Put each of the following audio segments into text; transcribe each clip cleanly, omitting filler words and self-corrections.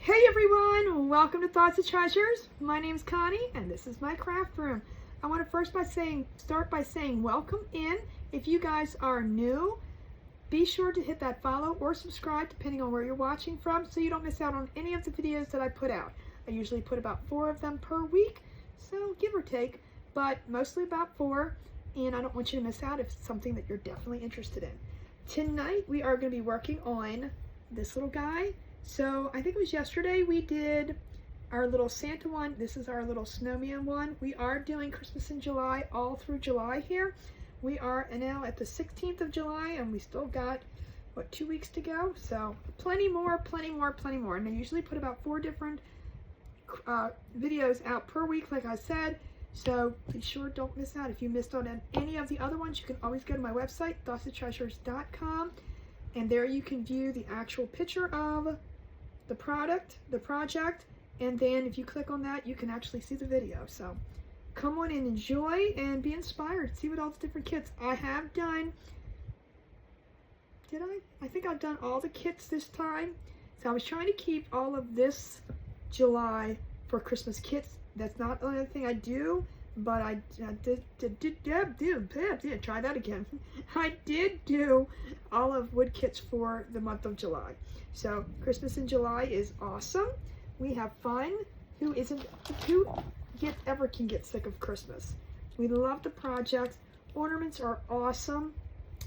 Hey everyone, welcome to Thoughts of Treasures. My name's Connie and this is my craft room. I want to start by saying welcome in. If you guys are new, be sure to hit that follow or subscribe depending on where you're watching from so you don't miss out on any of the videos that I put out. I usually put about 4 of them per week, so give or take, but mostly about 4, and I don't want you to miss out if it's something that you're definitely interested in. Tonight we are going to be working on this little guy. So I think it was yesterday we did our little Santa one. This is our little snowman one. We are doing Christmas in July all through July here. We are now at the 16th of July and we still got, what, 2 weeks to go? So plenty more. And I usually put about 4 different videos out per week, like I said. So be sure don't miss out. If you missed out on any of the other ones, you can always go to my website, thoughtsoftreasures.com, and there you can view the actual picture of the project, and then if you click on that, you can actually see the video. So come on and enjoy and be inspired. See what all the different kits I have done. Did I? I think I've done all the kits this time. So I was trying to keep all of this July for Christmas kits. That's not the only thing I do, but I did try that again. I did do all of wood kits for the month of July. So Christmas in July is awesome. We have fun. Who ever can get sick of Christmas? We love the projects. Ornaments are awesome.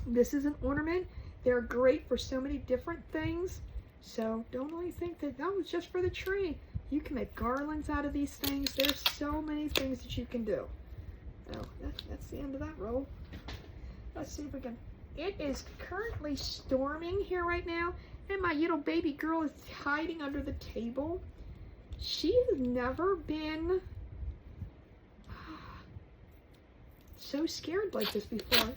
This is an ornament. They're great for so many different things. So don't only think that that was just for the tree. You can make garlands out of these things. There's so many things that you can do. Oh, that's the end of that roll. Let's see if we can. It is currently storming here right now, and my little baby girl is hiding under the table. She has never been so scared like this before.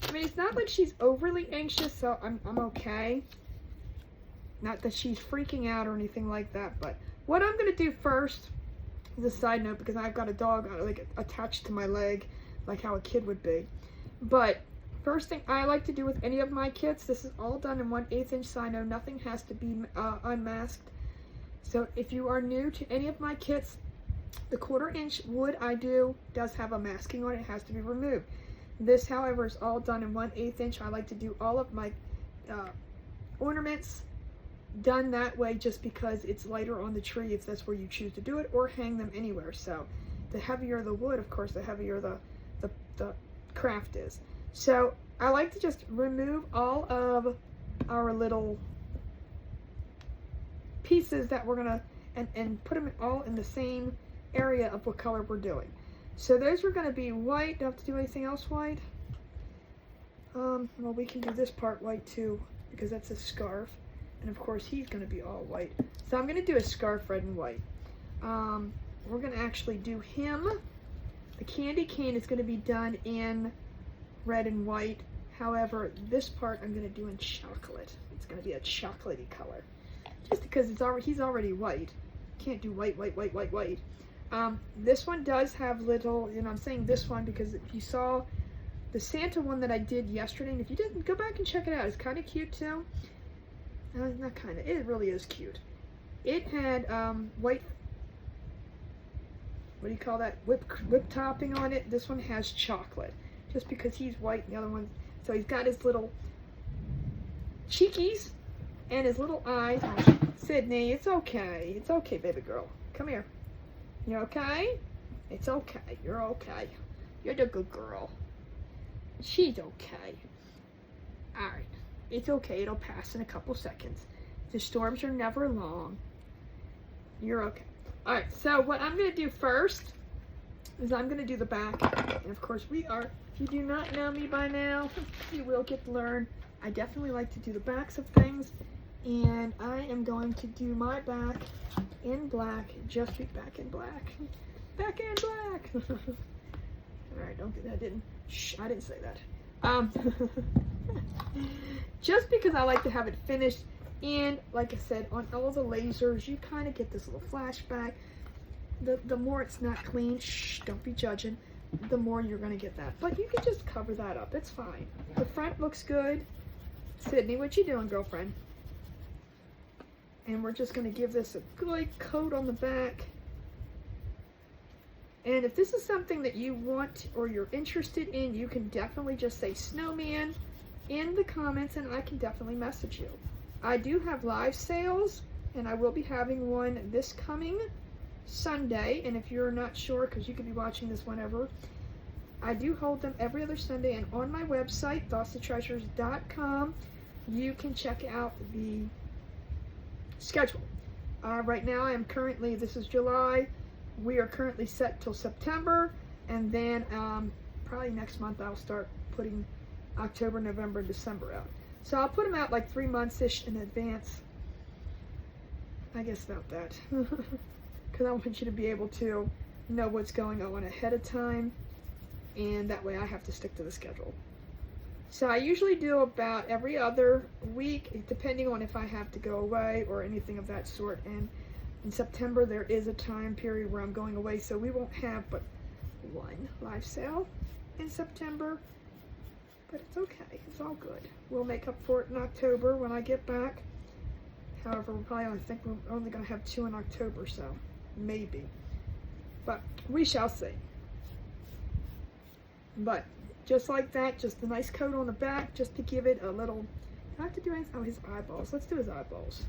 I mean, it's not like she's overly anxious, so I'm okay. Not that she's freaking out or anything like that, but what I'm going to do first is a side note, because I've got a dog like attached to my leg, like how a kid would be. But first thing I like to do with any of my kits, this is all done in 1/8 inch, so I know nothing has to be unmasked. So if you are new to any of my kits, the 1/4 inch wood I do does have a masking on it. It has to be removed. This, however, is all done in 1/8 inch. I like to do all of my ornaments done that way just because it's lighter on the tree if that's where you choose to do it, or hang them anywhere. So the heavier the wood, of course, the heavier the craft is. So I like to just remove all of our little pieces that we're gonna and put them all in the same area of what color we're doing. So those are gonna be white. Don't have to do anything else white. Well, we can do this part white too, because that's a scarf. And of course he's going to be all white. So I'm going to do a scarf red and white. We're going to actually do him. The candy cane is going to be done in red and white. However, this part I'm going to do in chocolate. It's going to be a chocolatey color. Just because he's already white. Can't do white. This one does have little, and I'm saying this one because if you saw the Santa one that I did yesterday, and if you didn't, go back and check it out. It's kind of cute too. Not kind of, it really is cute. It had white, what do you call that, whip topping on it. This one has chocolate, just because he's white and the other one, so he's got his little cheekies and his little eyes. Oh, Sydney, it's okay, baby girl, come here. You okay? It's okay, you're okay. You're the good girl. She's okay. Alright. It's okay, it'll pass in a couple seconds. The storms are never long. You're okay. Alright, so what I'm going to do first is I'm going to do the back. And of course if you do not know me by now, you will get to learn. I definitely like to do the backs of things. And I am going to do my back in black. Just back in black. Back in black. Alright, don't get that. I didn't say that. Just because I like to have it finished, and like I said, on all the lasers you kind of get this little flashback. The more it's not clean, don't be judging, the more you're going to get that. But you can just cover that up, it's fine. The front looks good. Sydney, what you doing, girlfriend? And we're just going to give this a good coat on the back. And if this is something that you want or you're interested in, you can definitely just say Snowman in the comments and I can definitely message you. I do have live sales and I will be having one this coming Sunday. And if you're not sure, because you could be watching this whenever, I do hold them every other Sunday. And on my website, thoughtstotreasures.com, you can check out the schedule. Right now I am currently, this is July, we are currently set till September, and then probably next month I'll start putting October, November, and December out. So I'll put them out like 3 months-ish in advance. I guess about that. Because I want you to be able to know what's going on ahead of time, and that way I have to stick to the schedule. So I usually do about every other week, depending on if I have to go away or anything of that sort. And in September, there is a time period where I'm going away, so we won't have but one live sale in September. But it's okay. It's all good. We'll make up for it in October when I get back. However, I think we're only going to have 2 in October, so maybe. But we shall see. But just like that, just a nice coat on the back, just to give it a little, I have to do anything, oh, his eyeballs. Let's do his eyeballs.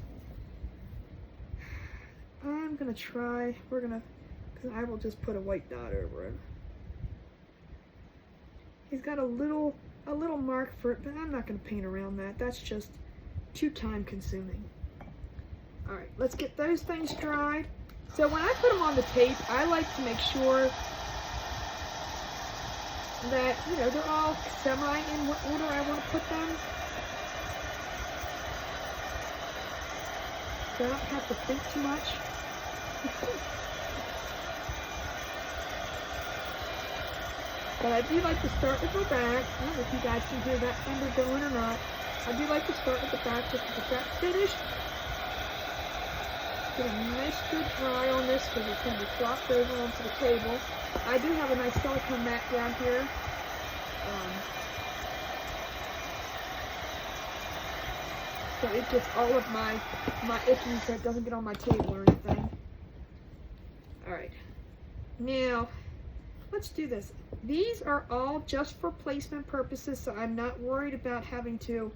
I'm going to try, because I will just put a white dot over it. He's got a little mark for it, but I'm not going to paint around that. That's just too time consuming. Alright, let's get those things dried. So when I put them on the tape, I like to make sure that, you know, they're all semi in what order I want to put them. So I don't have to think too much. But I do like to start with the back. I don't know if you guys can hear that thunder going or not. I do like to start with the back just to get that finished. Get a nice good dry on this because it's going to be flopped over onto the table. I do have a nice silicone mat down here. So it gets all of my icky so it doesn't get on my table or anything. Alright. Now, let's do this. These are all just for placement purposes, so I'm not worried about having to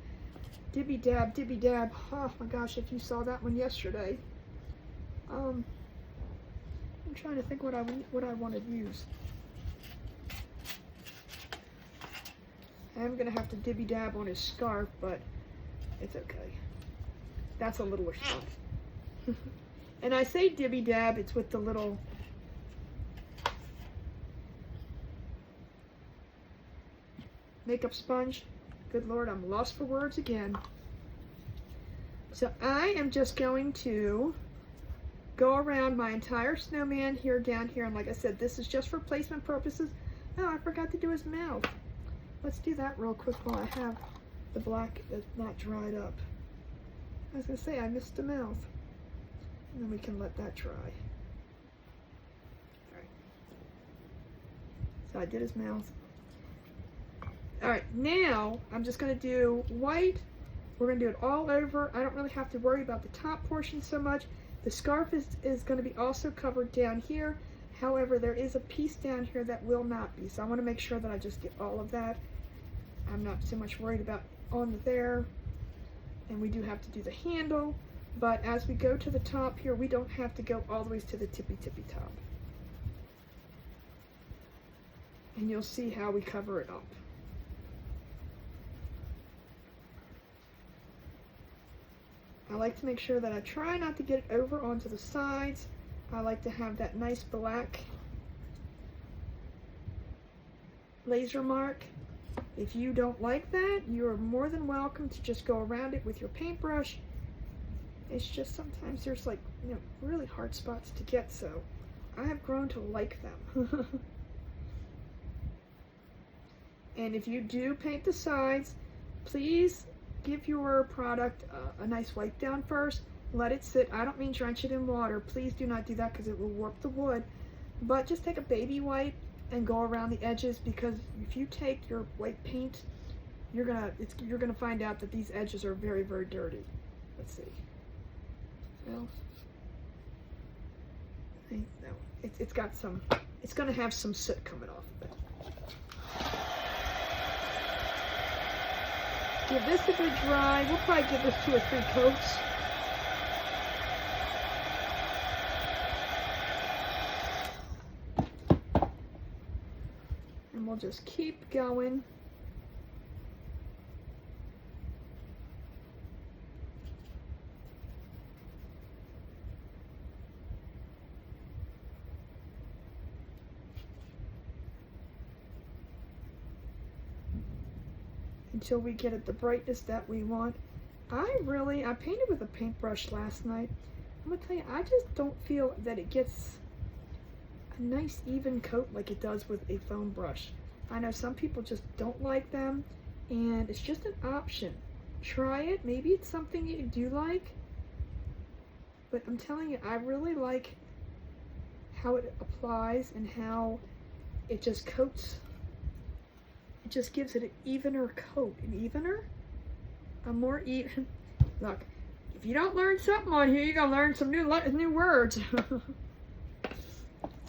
dibby dab. Oh my gosh, if you saw that one yesterday. I'm trying to think what I want to use. I'm gonna have to dibby dab on his scarf, but it's okay. That's a littler stuff. And I say dibby dab, it's with the little makeup sponge. Good Lord, I'm lost for words again. So I am just going to go around my entire snowman here, down here, and like I said, this is just for placement purposes. Oh, I forgot to do his mouth. Let's do that real quick while I have the black that's not dried up. I was going to say, I missed the mouth. And then we can let that dry. Alright. So I did his mouth. Alright, now I'm just going to do white. We're going to do it all over. I don't really have to worry about the top portion so much. The scarf is going to be also covered down here. However, there is a piece down here that will not be. So I want to make sure that I just get all of that. I'm not too much worried about on there. And we do have to do the handle. But as we go to the top here, we don't have to go all the way to the tippy top. And you'll see how we cover it up. I like to make sure that I try not to get it over onto the sides. I like to have that nice black laser mark. If you don't like that, you are more than welcome to just go around it with your paintbrush. It's just sometimes there's like, you know, really hard spots to get, so I have grown to like them. And if you do paint the sides, please give your product a nice wipe down first. Let it sit. I don't mean drench it in water. Please do not do that because it will warp the wood. But just take a baby wipe and go around the edges, because if you take your white paint, you're gonna find out that these edges are very, very dirty. Let's see. Well, no, it's got some, it's going to have some soot coming off of it. Give this a good dry. We'll probably give this 2 or 3 coats. And we'll just keep going. Until we get it the brightness that we want. I painted with a paintbrush last night. I'm gonna tell you, I just don't feel that it gets a nice even coat like it does with a foam brush. I know some people just don't like them, and it's just an option. Try it, maybe it's something you do like, but I'm telling you, I really like how it applies and how it just coats. It just gives it an evener coat. An evener? A more even. Look, if you don't learn something on here, you're going to learn some new words. It's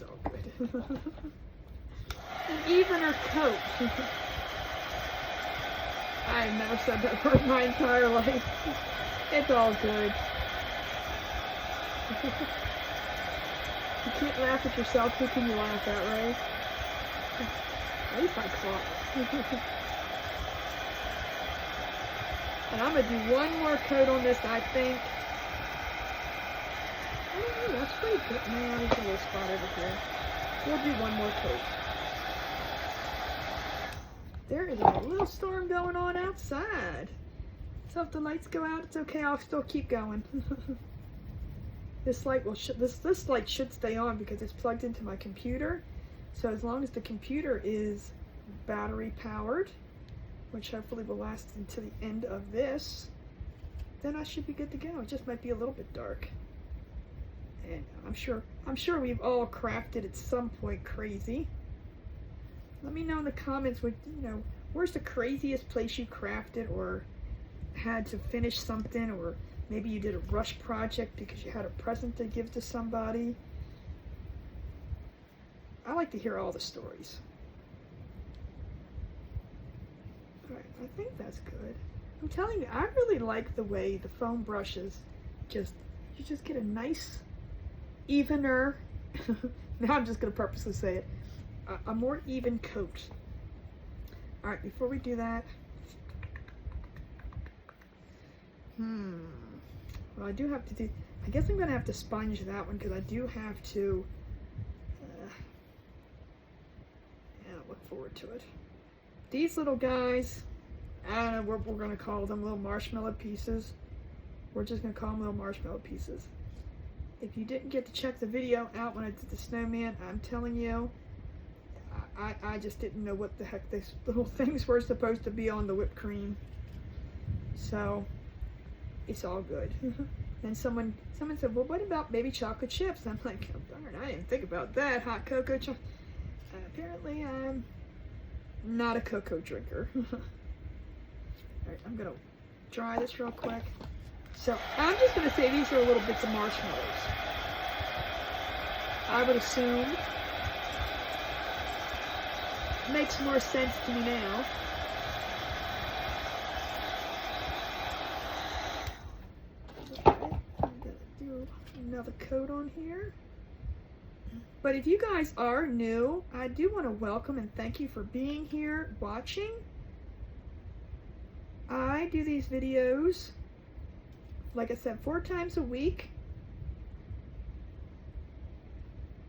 all good. An evener coat. I've never said that word my entire life. It's all good. You can't laugh at yourself. Who can you laugh at, right? At least I caught it. And I'm going to do one more coat on this, I think. Oh, that's pretty good. Man, there's a little spot over here. We'll do one more coat. There is a little storm going on outside. So if the lights go out, it's okay. I'll still keep going. This light will this light should stay on because it's plugged into my computer. So as long as the computer is battery powered, which hopefully will last until the end of this, then I should be good to go. It just might be a little bit dark. And I'm sure we've all crafted at some point crazy. Let me know in the comments what, where's the craziest place you crafted or had to finish something, or maybe you did a rush project because you had a present to give to somebody. I like to hear all the stories. Alright, I think that's good. I'm telling you, I really like the way the foam brushes you just get a nice, evener, now I'm just going to purposely say it, a more even coat. Alright, before we do that, well, I do have to do, I guess I'm going to have to sponge that one because I do have to, yeah, look forward to it. These little guys, I don't know what we're going to call them, little marshmallow pieces. We're just going to call them little marshmallow pieces. If you didn't get to check the video out when I did the snowman, I'm telling you, I just didn't know what the heck these little things were supposed to be on the whipped cream. So, it's all good. And someone said, well, what about baby chocolate chips? I'm like, oh, darn, I didn't think about that. Hot cocoa chocolate. Apparently, I'm not a cocoa drinker. Alright, I'm going to dry this real quick. So, I'm just going to say these are little bits of marshmallows. I would assume. Makes more sense to me now. Okay, I'm going to do another coat on here. But if you guys are new, I do want to welcome and thank you for being here, watching. I do these videos, like I said, 4 times a week.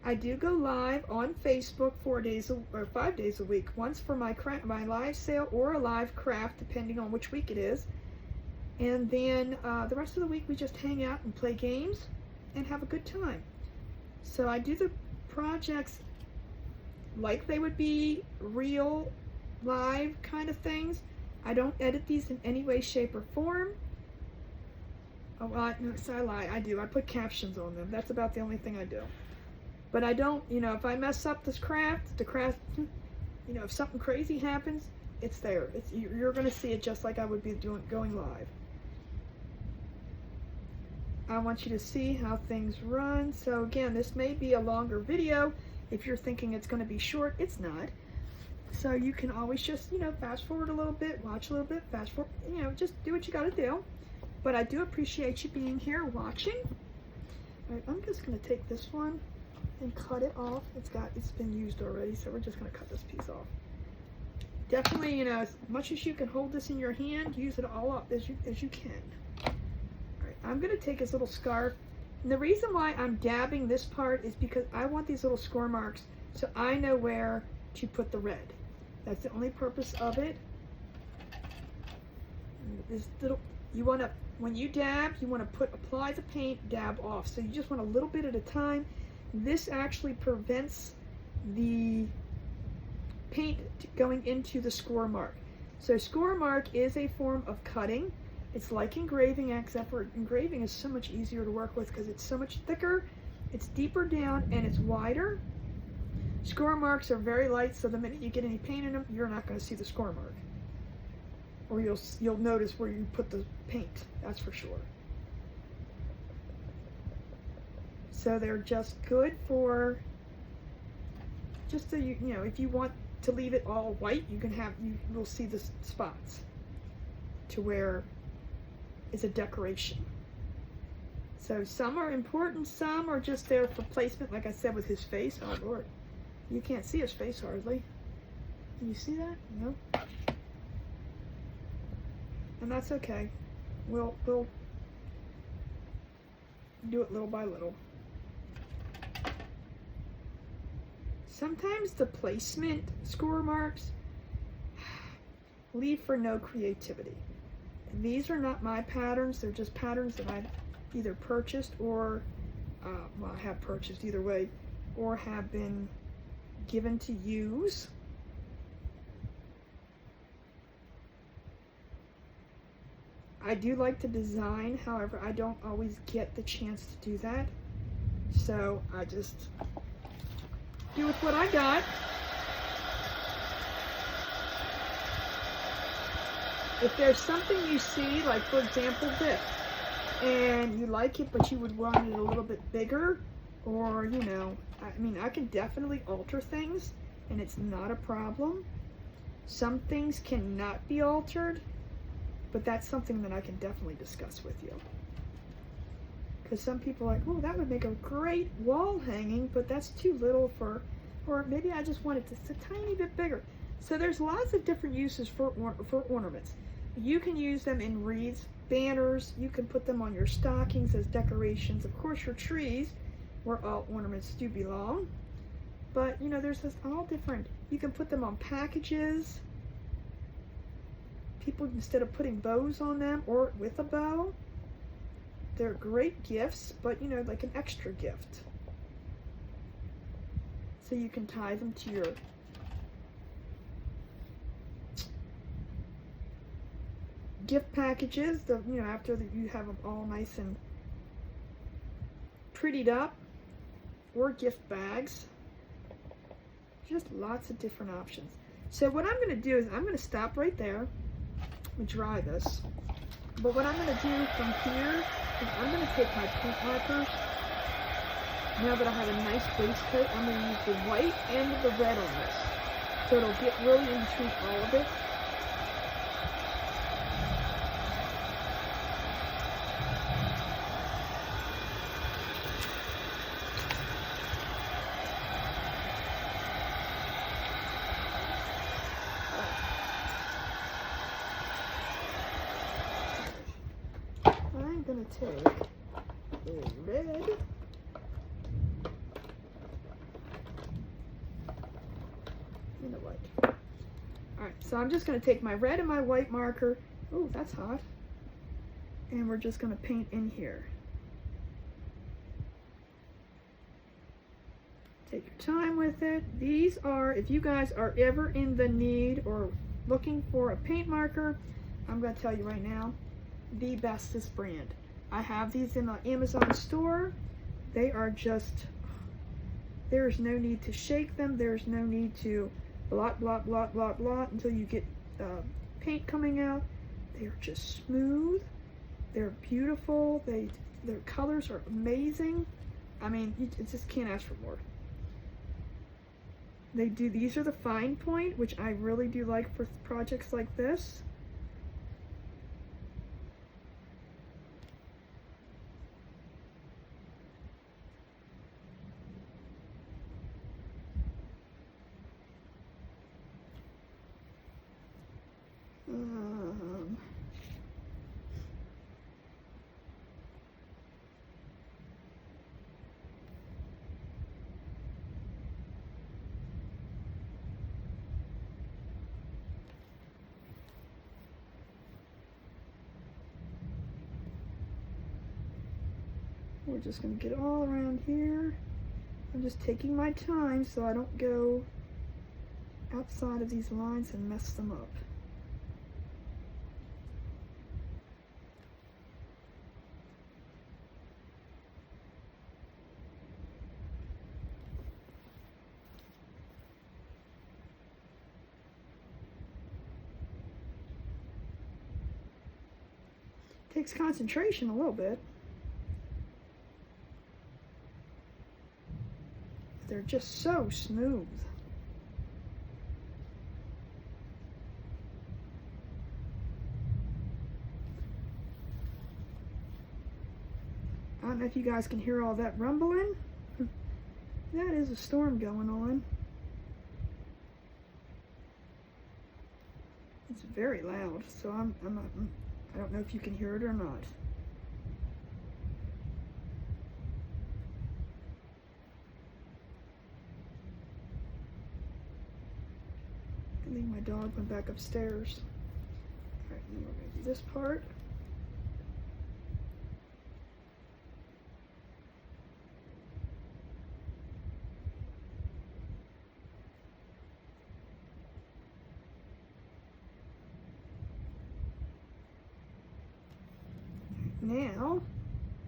I do go live on Facebook 5 days a week. Once for my live sale or a live craft, depending on which week it is. And then the rest of the week we just hang out and play games and have a good time. So I do the projects like they would be real live kind of things. I don't edit these in any way, shape, or form. Oh, well, no, so I lie. I do. I put captions on them. That's about the only thing I do. But I don't, if I mess up this craft, if something crazy happens, it's there. You're going to see it just like I would be going live. I want you to see how things run. So again, this may be a longer video. If you're thinking it's going to be short, it's not. So you can always just, you know, fast forward a little bit, watch a little bit, fast forward, you know, just do what you got to do. But I do appreciate you being here watching. All right, I'm just going to take this one and cut it off. It's been used already, so we're just going to cut this piece off. Definitely, you know, as much as you can hold this in your hand, use it all up as you can. All right, I'm going to take this little scarf. And the reason why I'm dabbing this part is because I want these little score marks so I know where to put the red. That's the only purpose of it. This little, you want to, when you dab, you want to apply the paint, dab off. So you just want a little bit at a time. This actually prevents the paint going into the score mark. So score mark is a form of cutting. It's like engraving, except for engraving is so much easier to work with because it's so much thicker, it's deeper down, and it's wider. Score marks are very light, so the minute you get any paint in them, you're not going to see the score mark. Or you'll notice where you put the paint, that's for sure. So they're just good for, just so you know, if you want to leave it all white, you will see the spots to where it's a decoration. So some are important, some are just there for placement, like I said with his face. Oh Lord, you can't see his face hardly. Can you see that? No. And that's okay. We'll do it little by little. Sometimes the placement score marks leave for no creativity. And these are not my patterns, they're just patterns that I've either purchased or, well, I have purchased either way, or have been given to use. I do like to design, however, I don't always get the chance to do that. So I just do with what I got. If there's something you see, like for example this, and you like it but you would want it a little bit bigger, or you know, I mean, I can definitely alter things and it's not a problem. Some things cannot be altered, but that's something that I can definitely discuss with you. Because some people are like, oh, that would make a great wall hanging, but that's too little for, or maybe I just want it just a tiny bit bigger. So there's lots of different uses for ornaments. You can use them in wreaths, banners, you can put them on your stockings as decorations. Of course, your trees, where all ornaments do belong. But, you know, there's this all different, you can put them on packages. People, instead of putting bows on them, or with a bow, they're great gifts, but, you know, like an extra gift. So you can tie them to your gift packages, you know, after you have them all nice and prettied up, or gift bags. Just lots of different options. So what I'm going to do is I'm going to stop right there and dry this. But what I'm going to do from here is I'm going to take my paint marker. Now that I have a nice base coat, I'm going to use the white and the red on this. So it'll get really in between all of it. I'm going to take a red and a white. Alright, so I'm just going to take my red and my white marker. Oh, that's hot. And we're just going to paint in here. Take your time with it. These are, if you guys are ever in the need or looking for a paint marker, I'm going to tell you right now, the bestest brand. I have these in the Amazon store. They are just, there's no need to shake them. There's no need to blot, blot, blot, blot, blot until you get paint coming out. They are just smooth. They're beautiful. They Their colors are amazing. I mean, you just can't ask for more. These are the fine point, which I really do like for projects like this. We're just going to get all around here. I'm just taking my time so I don't go outside of these lines and mess them up. Takes concentration a little bit. They're just so smooth. I don't know if you guys can hear all that rumbling. That is a storm going on. It's very loud, so I don't know if you can hear it or not. I think my dog went back upstairs. All right, then we're going to do this part. Now,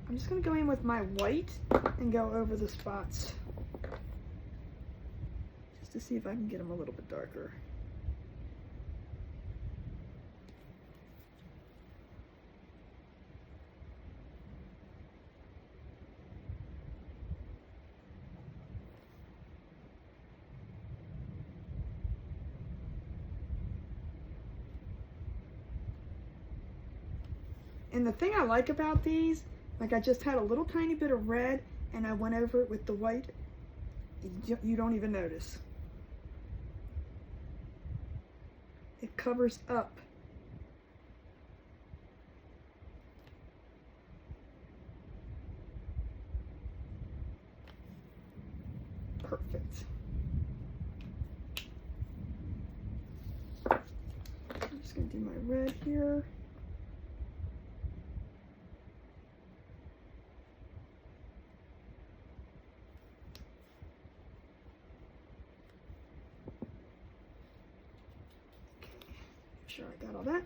I'm just going to go in with my white and go over the spots. Just to see if I can get them a little bit darker. And the thing I like about these, like I just had a little tiny bit of red and I went over it with the white, you don't even notice. It covers up. Perfect. I'm just going to do my red here. Sure, I got all that,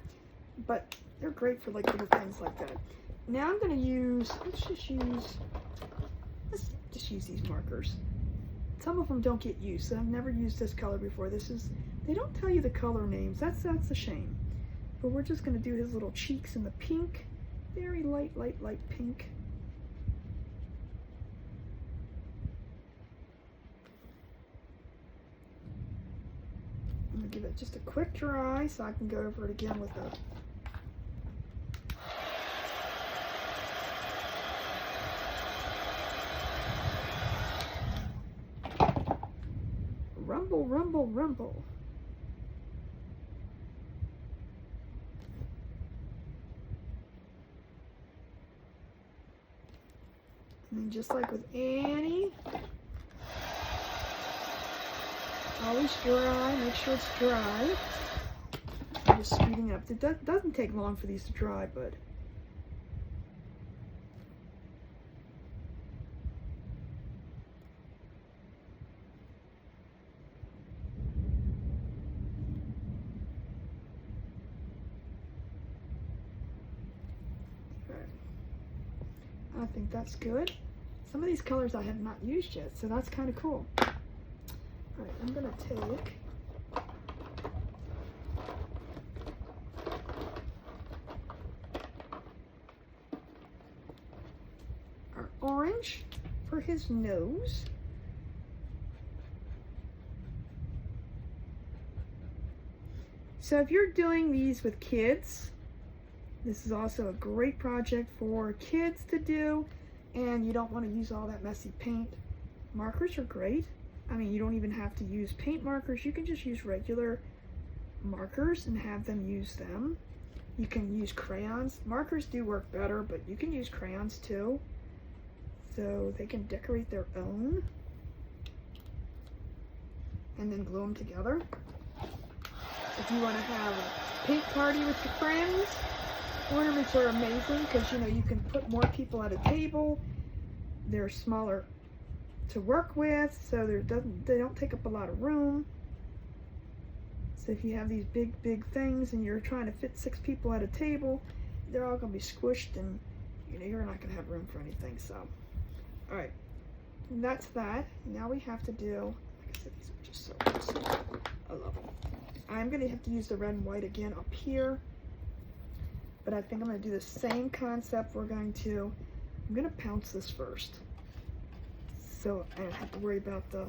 but they're great for like little things like that. Now I'm going to use, let's just use these markers. Some of them don't get used, so I've never used this color before. They don't tell you the color names. That's a shame. But we're just going to do his little cheeks in the pink, very light pink. I'm going to give it just a quick dry so I can go over it again with a rumble, rumble, rumble. And then just like with Annie, always dry, make sure it's dry. I'm just speeding up. It doesn't take long for these to dry, but I think that's good. Some of these colors I have not used yet, so that's kind of cool. All right, I'm going to take for his nose. So if you're doing these with kids, this is also a great project for kids to do, and you don't want to use all that messy paint. Markers are great. I mean, you don't even have to use paint markers. You can just use regular markers and have them use them. You can use crayons. Markers do work better, but you can use crayons too. So they can decorate their own and then glue them together. If you want to have a paint party with your friends, ornaments are amazing because, you know, you can put more people at a table. They're smaller to work with, so they don't take up a lot of room. So if you have these big things and you're trying to fit 6 people at a table, they're all going to be squished, and you know you're not going to have room for anything. So, all right, that's that. Now we have to do, like I said, these are just so awesome. I love them. I'm going to have to use the red and white again up here, but I think I'm going to do the same concept. I'm going to pounce this first, so I don't have to worry about the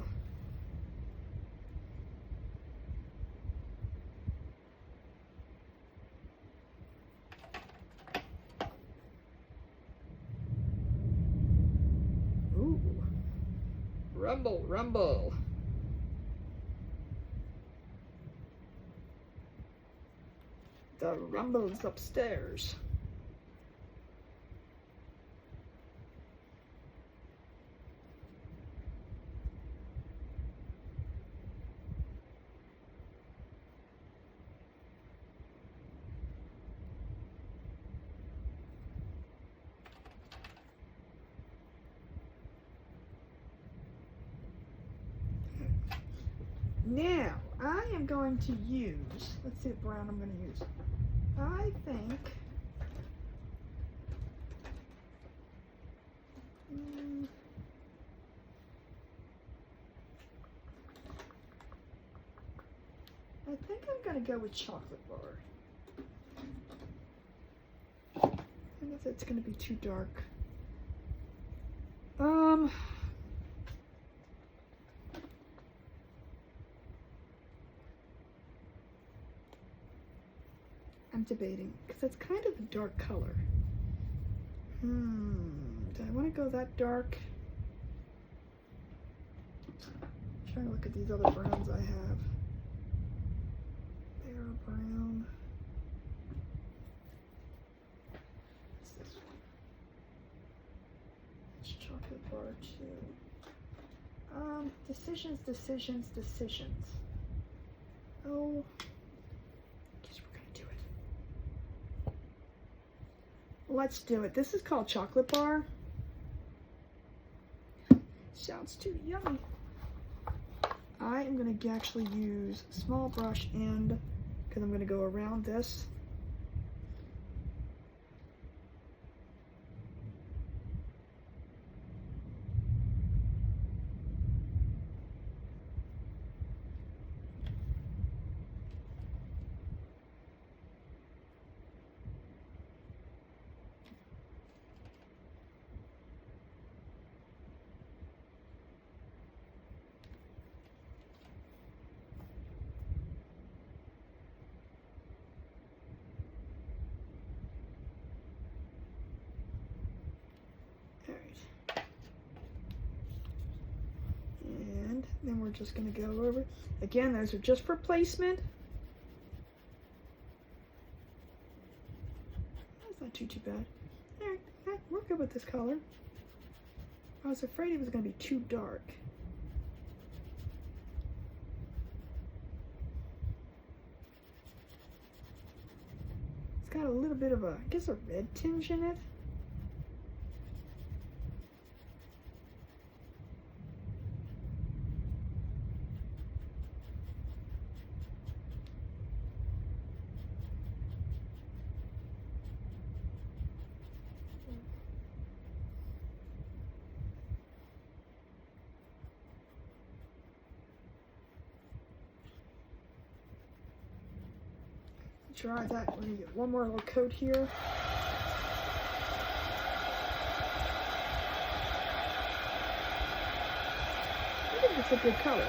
rumble, rumble. The rumble's upstairs. Now, I am going to use, let's see what brown I'm going to use. I think, I'm going to go with chocolate bar. I guess it's going to be too dark. I'm debating, because it's kind of a dark color. Do I want to go that dark? I'm trying to look at these other browns I have. They're brown. What's this one? It's chocolate bar too. Decisions, decisions, decisions. Oh. Let's do it. This is called chocolate bar. Sounds too yummy. I am going to actually use a small brush end because I'm going to go around this. And then we're just going to go over. Again, those are just for placement. That's not too bad. Alright, we're good with this color. I was afraid it was going to be too dark. It's got a little bit of a, I guess, a red tinge in it. Try that. We're going to get one more little coat here. That's a good color.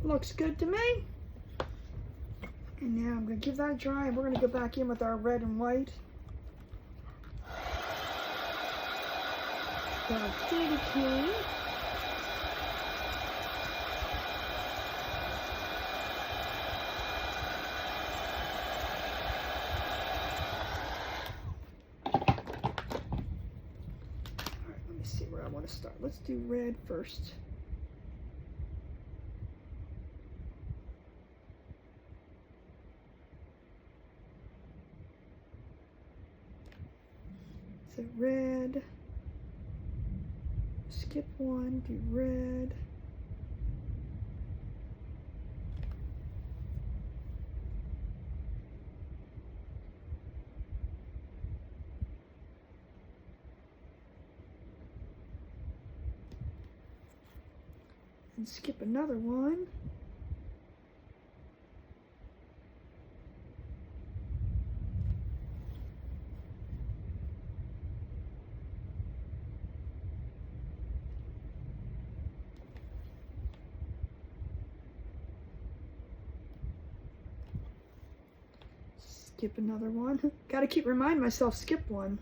Looks good to me. And now I'm going to give that a dry, and we're going to go back in with our red and white. Our candy cane. Alright, let me see where I want to start. Let's do red first. So red, skip one, do red. And skip another one. Skip another one. Got to keep reminding myself, skip one.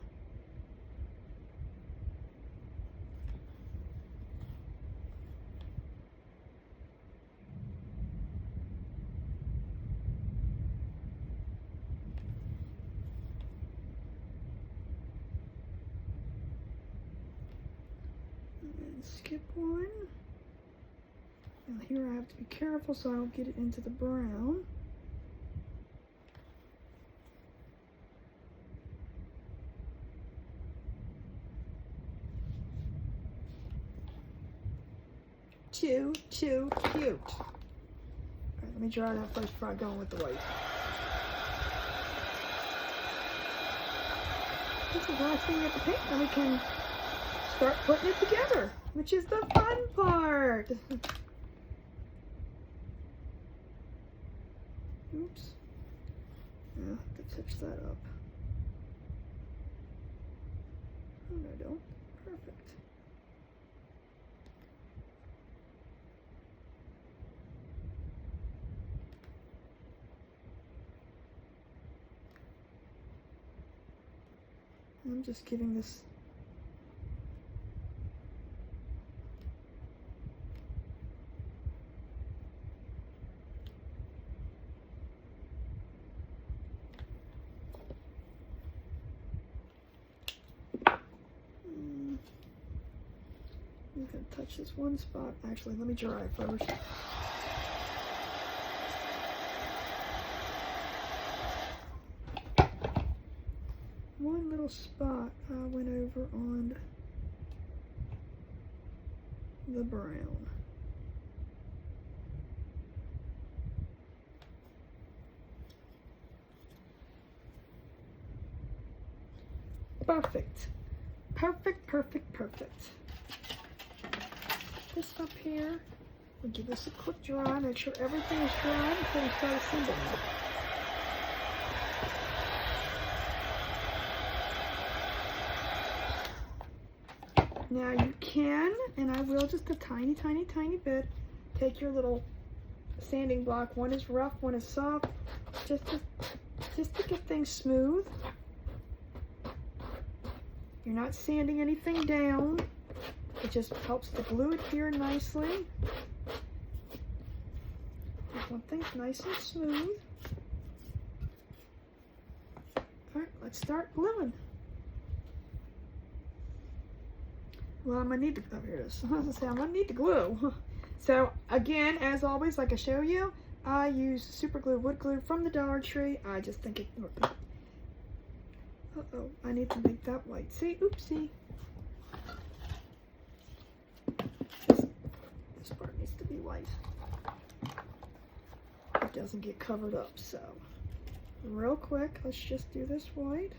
And skip one. Now here I have to be careful so I don't get it into the brown. Too cute. Alright, let me dry that first before I go in with the white. This is the last thing we have to paint, then we can start putting it together, which is the fun part. Oops. Yeah, I have to touch that up. Oh, no, I don't. Perfect. I'm just giving this I'm gonna touch this one spot. Actually, let me dry it first. One little spot I went over on the brown. Perfect. Perfect, perfect, perfect. This up here, we'll give this a quick dry, make sure everything is dry before we start assembling it. Now you can, and I will just a tiny, tiny, tiny bit, take your little sanding block. One is rough, one is soft, just to get things smooth. You're not sanding anything down. It just helps to glue it here nicely. Just want things nice and smooth. All right, let's start gluing. Well, I'm gonna need to, oh, here it is. I was gonna say, I'm gonna need to glue. So again, as always, like I show you, I use super glue, wood glue from the Dollar Tree. I just think it, uh-oh, I need to make that white. See, oopsie. This part needs to be white. It doesn't get covered up, so. Real quick, let's just do this white.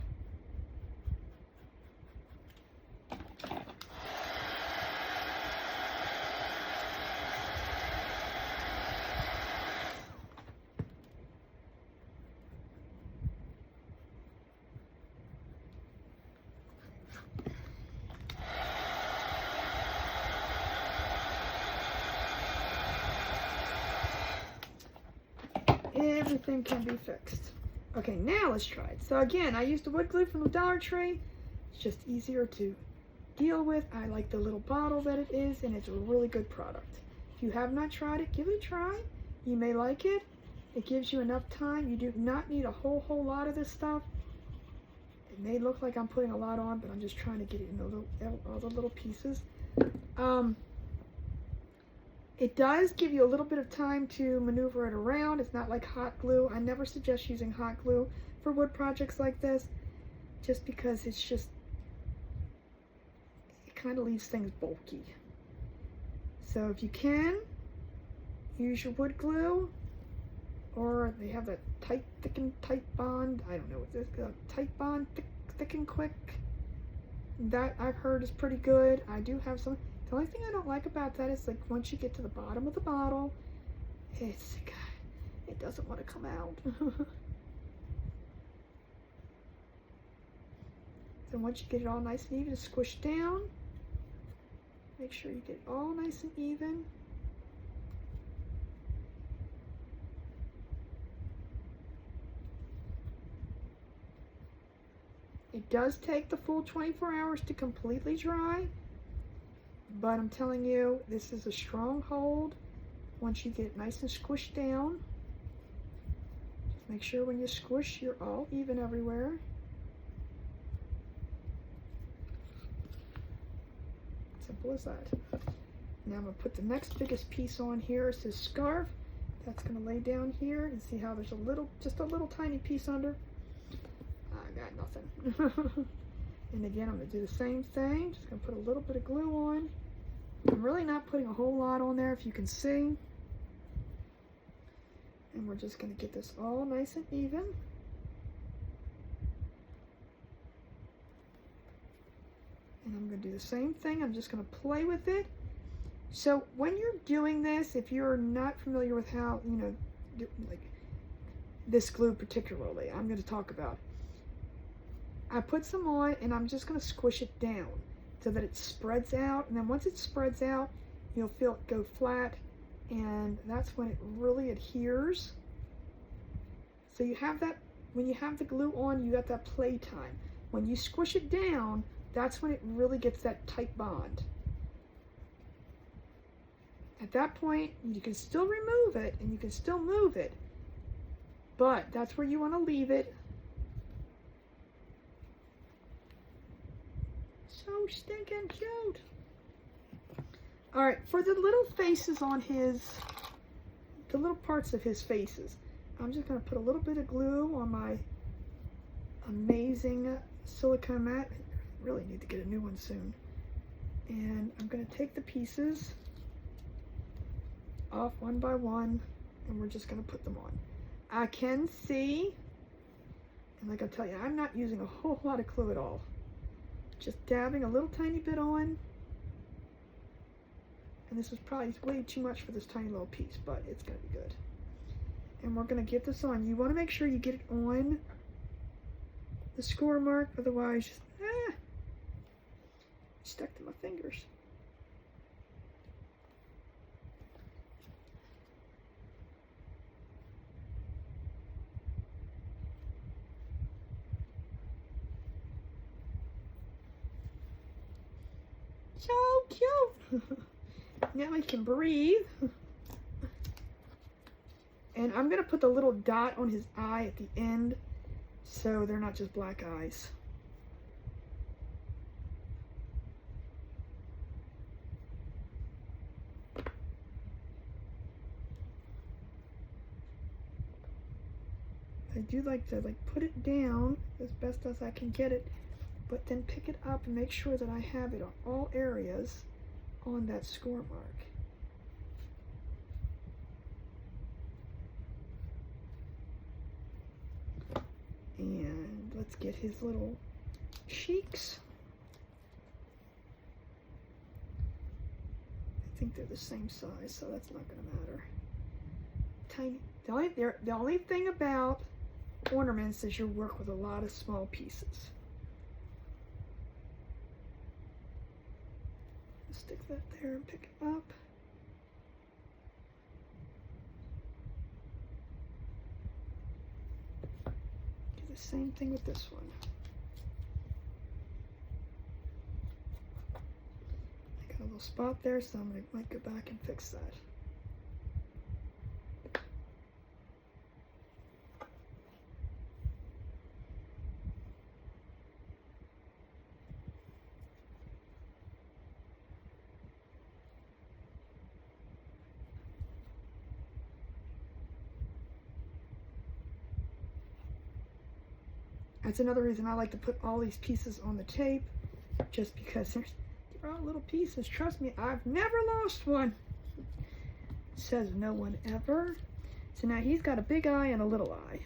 Everything can be fixed. Okay, now let's try it. So again, I used the wood glue from the Dollar Tree. It's just easier to deal with. I like the little bottle that it is, and it's a really good product. If you have not tried it, give it a try. You may like it. It gives you enough time. You do not need a whole lot of this stuff. It may look like I'm putting a lot on, but I'm just trying to get it in all the little pieces. It does give you a little bit of time to maneuver it around. It's not like hot glue. I never suggest using hot glue for wood projects like this, just because it kind of leaves things bulky. So if you can, use your wood glue, or they have that tight, thick and tight bond. I don't know what this tight bond, thick and quick. That I've heard is pretty good. I do have some. The only thing I don't like about that is like once you get to the bottom of the bottle, it doesn't want to come out. So once you get it all nice and even, squish down. Make sure you get it all nice and even. It does take the full 24 hours to completely dry. But I'm telling you, this is a strong hold once you get it nice and squished down. Just make sure when you squish, you're all even everywhere. Simple as that. Now I'm going to put the next biggest piece on here. It's this scarf. That's going to lay down here, and see how there's just a little tiny piece under. I got nothing. And again, I'm going to do the same thing. Just going to put a little bit of glue on. I'm really not putting a whole lot on there, if you can see. And we're just going to get this all nice and even. And I'm going to do the same thing. I'm just going to play with it. So when you're doing this, if you're not familiar with how, like this glue particularly, I'm going to talk about. I put some on, and I'm just going to squish it down so that it spreads out. And then once it spreads out, you'll feel it go flat, and that's when it really adheres. So you have that, when you have the glue on, you got that play time. When you squish it down, that's when it really gets that tight bond. At that point, you can still remove it, and you can still move it, but that's where you want to leave it. So stinking cute. All right, for the little faces on the little parts of his faces, I'm just going to put a little bit of glue on my amazing silicone mat. I really need to get a new one soon. And I'm going to take the pieces off one by one, and we're just going to put them on. I can see, and like I tell you, I'm not using a whole lot of glue at all. Just dabbing a little tiny bit on. And this was probably way too much for this tiny little piece, but it's going to be good. And we're going to get this on. You want to make sure you get it on the score mark, otherwise, just, stuck to my fingers. So cute. Now I can breathe. And I'm going to put the little dot on his eye at the end, so they're not just black eyes. I do like to put it down as best as I can get it, but then pick it up and make sure that I have it on all areas on that score mark. And let's get his little cheeks. I think they're the same size, so that's not going to matter. Tiny. The only thing about ornaments is you work with a lot of small pieces. Stick that there and pick it up. Do the same thing with this one. I got a little spot there, so I might go back and fix that. That's another reason I like to put all these pieces on the tape, just because they're all little pieces. Trust me, I've never lost one. Says no one ever. So now he's got a big eye and a little eye.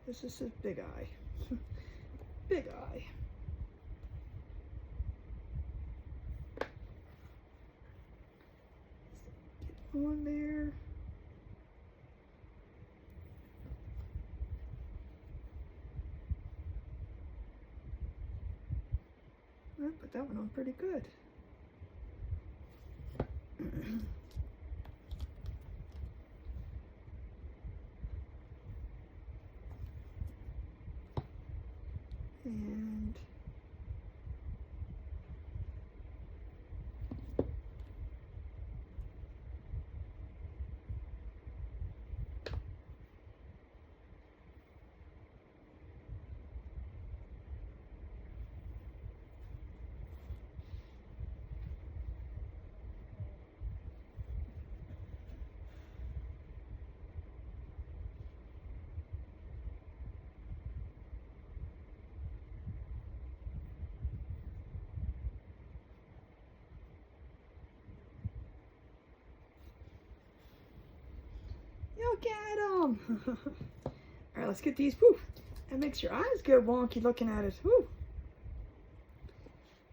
This is his big eye. Big eye. Get on there. I put that one on pretty good. And look at them. All right, let's get these. Whew. That makes your eyes go wonky looking at it. Whew.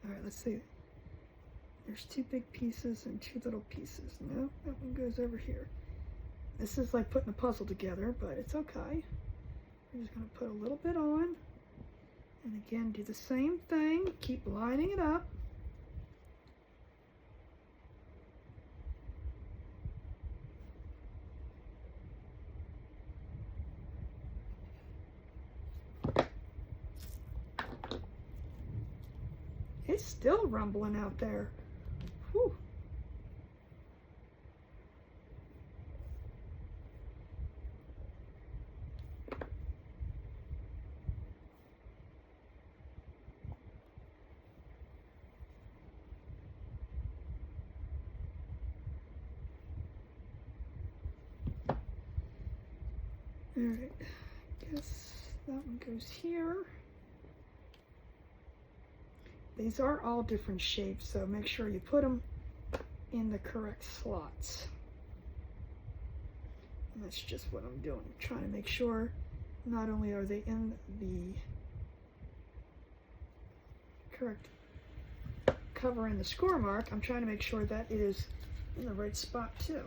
All right, let's see. There's two big pieces and two little pieces. No, that one goes over here. This is like putting a puzzle together, but it's okay. We're just going to put a little bit on. And again, do the same thing. Keep lining it up. It's still rumbling out there. Whew. All right, I guess that one goes here. These are all different shapes, so make sure you put them in the correct slots. And that's just what I'm doing, trying to make sure not only are they in the correct cover in the score mark, I'm trying to make sure that it is in the right spot too.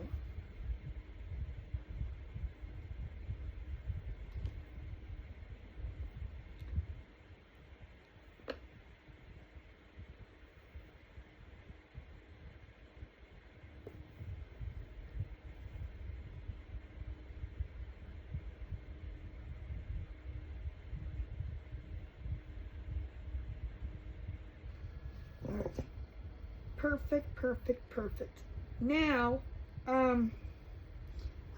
Perfect, perfect, perfect. Now, I'm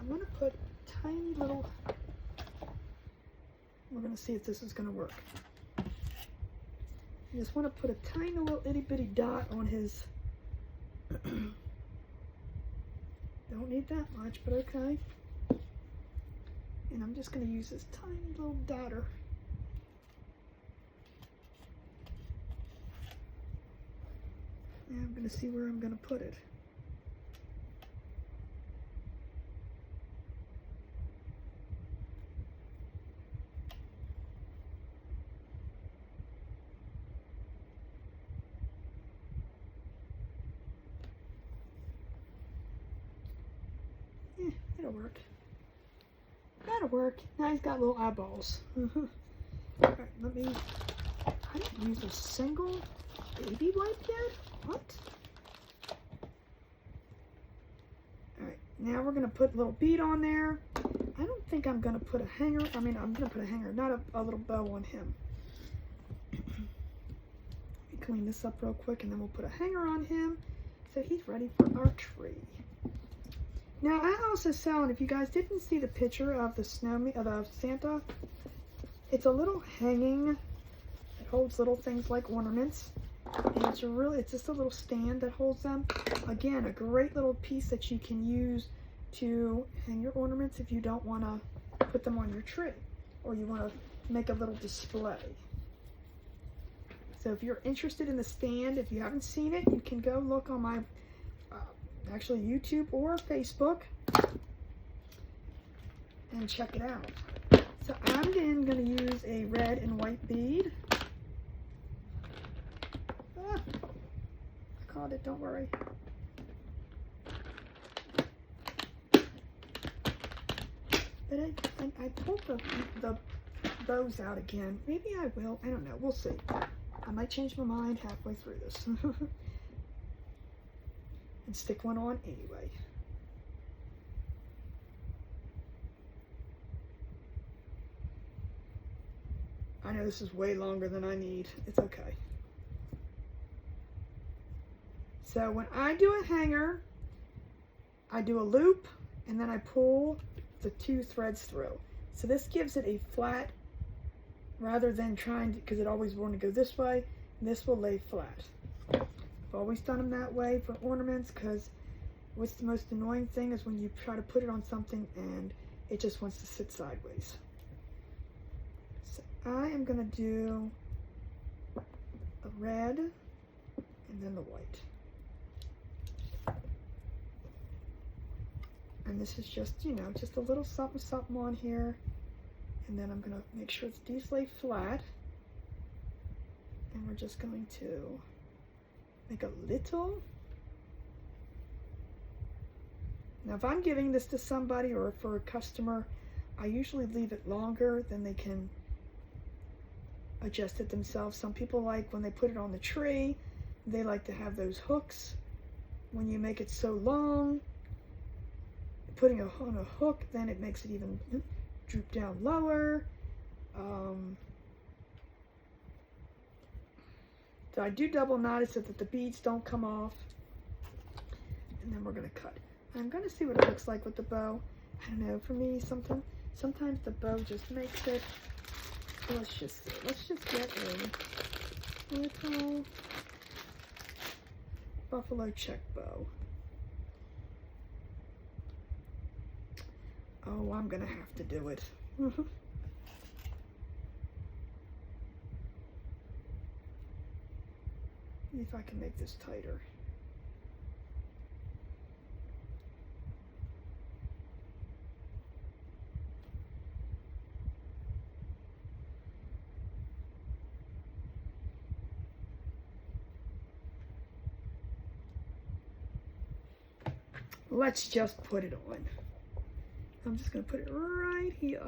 going to put tiny little, we're going to see if this is going to work. I just want to put a tiny little itty bitty dot on his, don't need that much, but okay. And I'm just going to use this tiny little daughter. And I'm going to see where I'm going to put it. It'll work. That'll work. Now he's got little eyeballs. Alright, I didn't use a single baby wipe yet? What? Alright, now we're going to put a little bead on there. I don't think I'm going to put a hanger. I'm going to put a hanger, not a little bow on him. Let me clean this up real quick and then we'll put a hanger on him so he's ready for our tree. Now I also sell, and if you guys didn't see the picture of the snowman, of Santa, it's a little hanging. It holds little things like ornaments, and it's just a little stand that holds them. Again, a great little piece that you can use to hang your ornaments if you don't want to put them on your tree, or you want to make a little display. So if you're interested in the stand, if you haven't seen it, you can go look on my actually YouTube or Facebook and check it out. So I'm then going to use a red and white bead. I caught it, don't worry. But I pulled the bows out again. Maybe I will. I don't know. We'll see. I might change my mind halfway through this. And stick one on anyway. I know this is way longer than I need. It's okay. So when I do a hanger, I do a loop and then I pull the 2 threads through. So this gives it a flat, rather than trying to, because it always want to go this way, this will lay flat. I've always done them that way for ornaments, because what's the most annoying thing is when you try to put it on something and it just wants to sit sideways. So I am going to do a red and then the white. And this is just, you know, just a little something something on here. And then I'm going to make sure these lay flat. And we're just going to make a little. Now if I'm giving this to somebody or for a customer, I usually leave it longer than they can adjust it themselves. Some people like when they put it on the tree, they like to have those hooks. When you make it so long, putting it on a hook, then it makes it even droop down lower. So I do double knot it so that the beads don't come off. And then we're going to cut. I'm going to see what it looks like with the bow. I don't know, for me, sometimes the bow just makes it. So let's just get a little buffalo check bow. Oh, I'm going to have to do it. See if I can make this tighter. Let's just put it on. I'm just going to put it right here.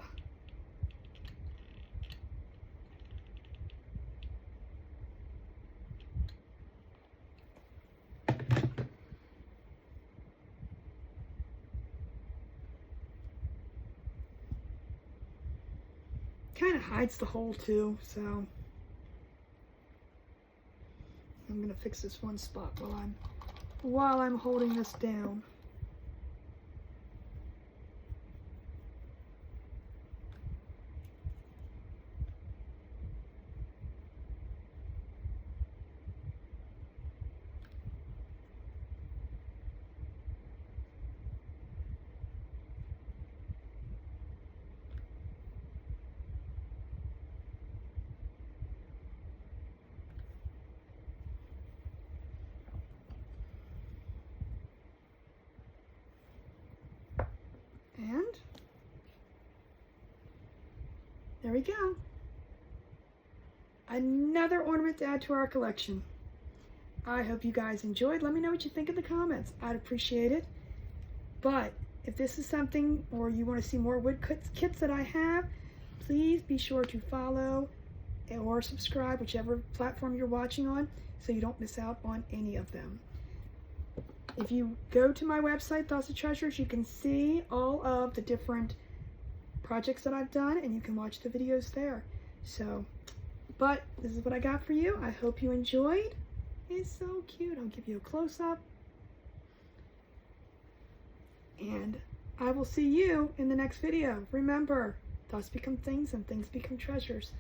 Kind of hides the hole too, so I'm going to fix this one spot while I'm holding this down. we go. Another ornament to add to our collection. I hope you guys enjoyed. Let me know what you think in the comments. I'd appreciate it. But if this is something, or you want to see more wood kits that I have, please be sure to follow or subscribe, whichever platform you're watching on, so you don't miss out on any of them. If you go to my website, Thoughts of Treasures, you can see all of the different projects that I've done, and you can watch the videos there. So, but this is what I got for you. I hope you enjoyed. It's so cute. I'll give you a close-up. And I will see you in the next video. Remember, thoughts become things and things become treasures.